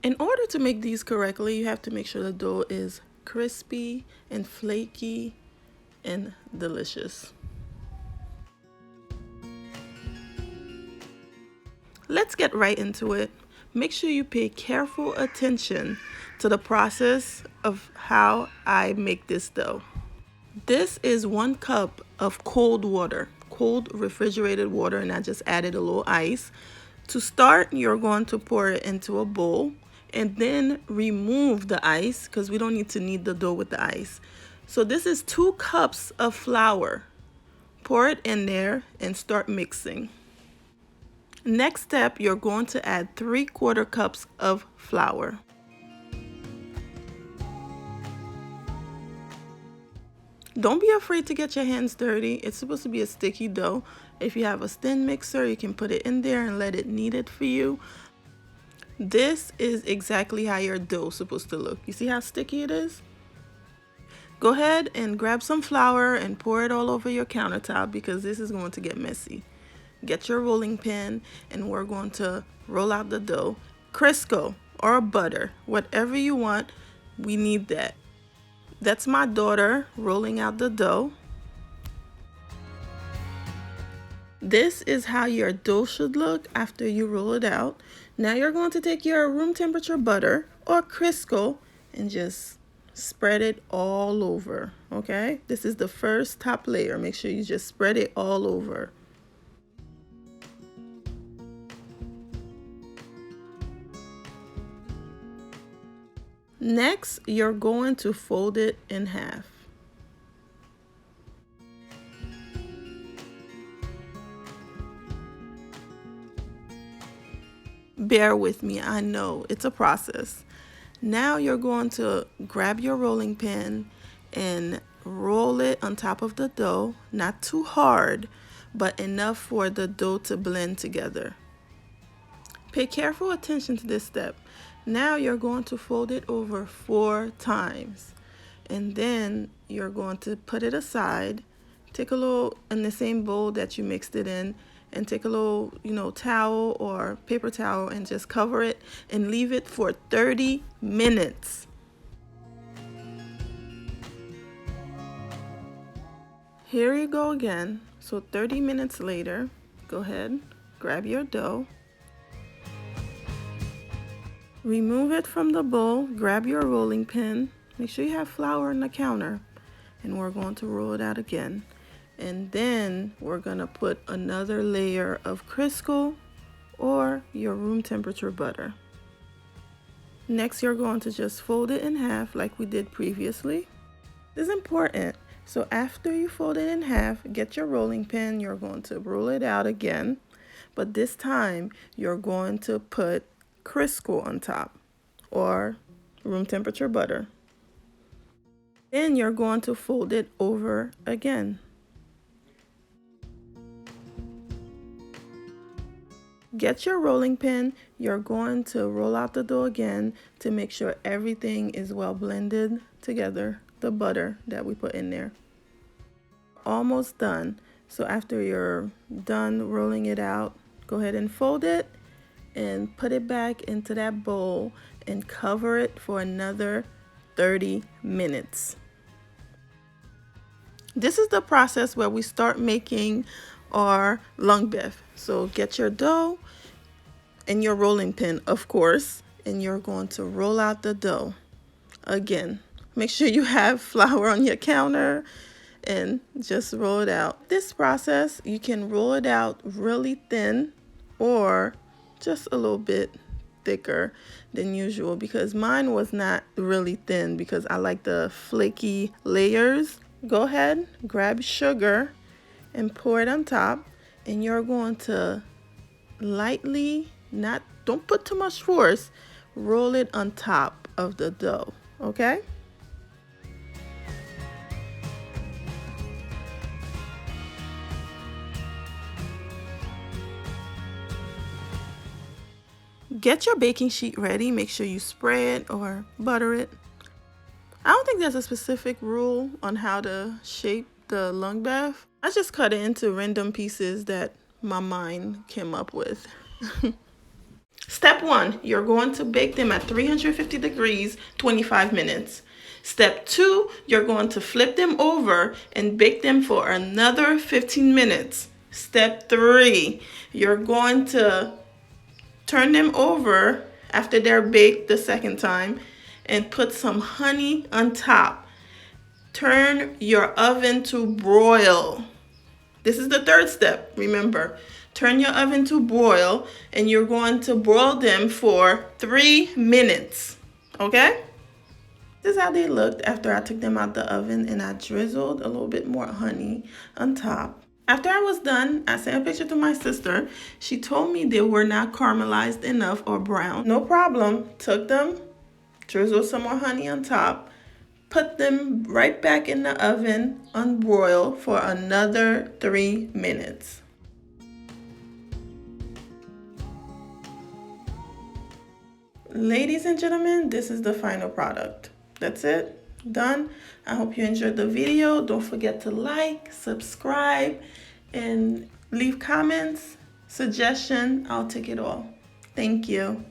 In order to make these correctly, you have to make sure the dough is crispy and flaky and delicious. Let's get right into it. Make sure you pay careful attention to the process of how I make this dough. This is 1 cup of cold water, cold refrigerated water, and I just added a little ice. To start, you're going to pour it into a bowl and then remove the ice because we don't need to knead the dough with the ice. So this is 2 cups of flour. Pour it in there and start mixing. Next step, you're going to add 3/4 cups of flour. Don't be afraid to get your hands dirty. It's supposed to be a sticky dough. If you have a stand mixer, you can put it in there and let it knead it for you. This is exactly how your dough is supposed to look. You see how sticky it is? Go ahead and grab some flour and pour it all over your countertop because this is going to get messy. Get your rolling pin and we're going to roll out the dough. Crisco or butter, whatever you want, we need that. That's my daughter rolling out the dough. This is how your dough should look after you roll it out. Now you're going to take your room temperature butter or Crisco and just spread it all over, okay? This is the first top layer. Make sure you just spread it all over. Next, you're going to fold it in half. Bear with me, I know it's a process. Now you're going to grab your rolling pin and roll it on top of the dough, not too hard, but enough for the dough to blend together. Pay careful attention to this step. Now you're going to fold it over 4 times and then you're going to put it aside. Take a little in the same bowl that you mixed it in and take a little, towel or paper towel and just cover it and leave it for 30 minutes. Here you go again. So 30 minutes later, go ahead, grab your dough. Remove it from the bowl, grab your rolling pin, make sure you have flour on the counter, and we're going to roll it out again. And then we're gonna put another layer of Crisco or your room temperature butter. Next, you're going to just fold it in half like we did previously. This is important. So after you fold it in half, get your rolling pin, you're going to roll it out again, but this time you're going to put Crisco on top or room temperature butter. Then you're going to fold it over again. Get your rolling pin, you're going to roll out the dough again to make sure everything is well blended together, the butter that we put in there. Almost done. So after you're done rolling it out, go ahead and fold it and put it back into that bowl and cover it for another 30 minutes. This is the process where we start making our langue bœuf. So get your dough and your rolling pin, of course, and you're going to roll out the dough. Again, make sure you have flour on your counter and just roll it out. This process, you can roll it out really thin or just a little bit thicker than usual because mine was not really thin because I like the flaky layers. Go ahead, grab sugar and pour it on top, and you're going to lightly, don't put too much force, roll it on top of the dough, okay? Get your baking sheet ready. Make sure you spray it or butter it. I don't think there's a specific rule on how to shape the langue bœuf. I just cut it into random pieces that my mind came up with. Step 1, you're going to bake them at 350 degrees, 25 minutes. Step 2, you're going to flip them over and bake them for another 15 minutes. Step 3, you're going to turn them over after they're baked the second time and put some honey on top. Turn your oven to broil. This is the third step, remember. Turn your oven to broil, and you're going to broil them for 3 minutes, okay? This is how they looked after I took them out the oven and I drizzled a little bit more honey on top. After I was done, I sent a picture to my sister. She told me they were not caramelized enough or brown. No problem. Took them, drizzled some more honey on top, put them right back in the oven on broil for another 3 minutes. Ladies and gentlemen, this is the final product. That's it. Done. I hope you enjoyed the video. Don't forget to like, subscribe, and leave comments, suggestion. I'll take it all. Thank you.